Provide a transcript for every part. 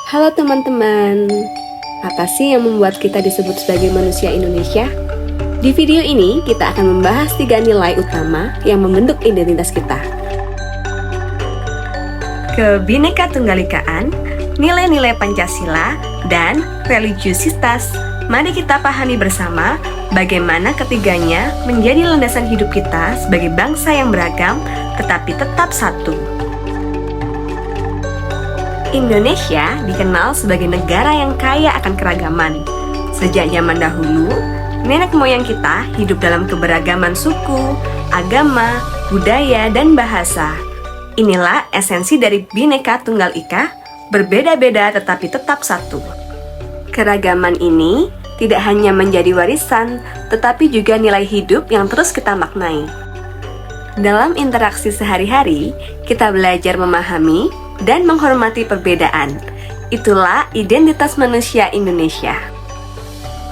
Halo teman-teman, apa sih yang membuat kita disebut sebagai manusia Indonesia? Di video ini kita akan membahas 3 nilai utama yang membentuk identitas kita. Kebhinneka-tunggal-ikaan, nilai-nilai Pancasila, dan religiusitas. Mari kita pahami bersama bagaimana ketiganya menjadi landasan hidup kita sebagai bangsa yang beragam tetapi tetap satu. Indonesia dikenal sebagai negara yang kaya akan keragaman. Sejak zaman dahulu, nenek moyang kita hidup dalam keberagaman suku, agama, budaya, dan bahasa. Inilah esensi dari Bhinneka Tunggal Ika, berbeda-beda tetapi tetap satu. Keragaman ini tidak hanya menjadi warisan, tetapi juga nilai hidup yang terus kita maknai. Dalam interaksi sehari-hari, kita belajar memahami dan menghormati perbedaan. Itulah identitas manusia Indonesia.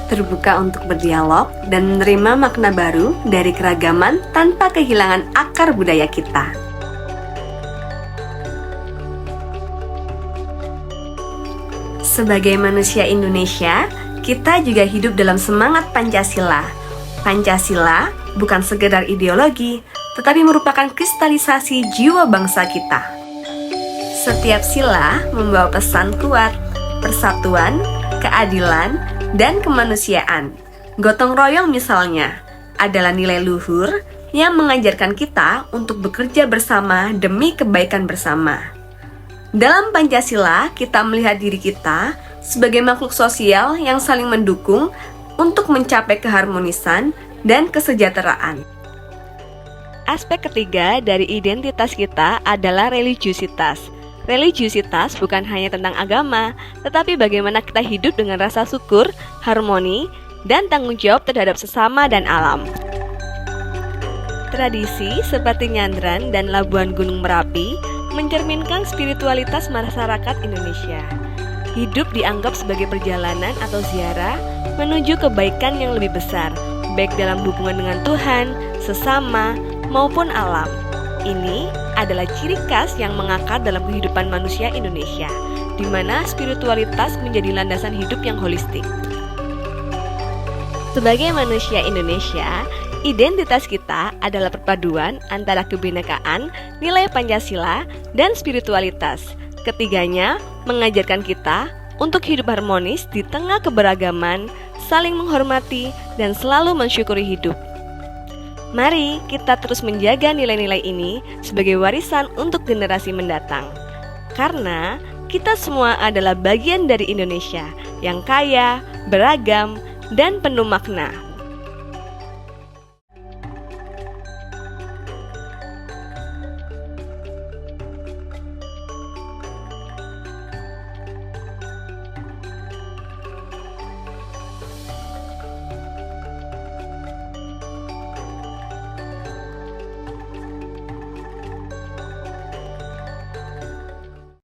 Terbuka untuk berdialog dan menerima makna baru dari keragaman tanpa kehilangan akar budaya kita. Sebagai manusia Indonesia, kita juga hidup dalam semangat Pancasila. Pancasila bukan sekedar ideologi, tetapi merupakan kristalisasi jiwa bangsa kita. Setiap sila membawa pesan kuat, persatuan, keadilan, dan kemanusiaan. Gotong royong misalnya adalah nilai luhur yang mengajarkan kita untuk bekerja bersama demi kebaikan bersama. Dalam Pancasila, kita melihat diri kita sebagai makhluk sosial yang saling mendukung untuk mencapai keharmonisan dan kesejahteraan. Aspek ketiga dari identitas kita adalah religiusitas. Religiusitas bukan hanya tentang agama, tetapi bagaimana kita hidup dengan rasa syukur, harmoni, dan tanggung jawab terhadap sesama dan alam. Tradisi seperti nyandran dan Labuan Gunung Merapi mencerminkan spiritualitas masyarakat Indonesia. Hidup dianggap sebagai perjalanan atau ziarah menuju kebaikan yang lebih besar, baik dalam hubungan dengan Tuhan, sesama, maupun alam. Ini adalah ciri khas yang mengakar dalam kehidupan manusia Indonesia, di mana spiritualitas menjadi landasan hidup yang holistik. Sebagai manusia Indonesia, identitas kita adalah perpaduan antara kebhinekaan, nilai Pancasila, dan spiritualitas. Ketiganya mengajarkan kita untuk hidup harmonis di tengah keberagaman, saling menghormati, dan selalu mensyukuri hidup. Mari kita terus menjaga nilai-nilai ini sebagai warisan untuk generasi mendatang. Karena kita semua adalah bagian dari Indonesia yang kaya, beragam, dan penuh makna.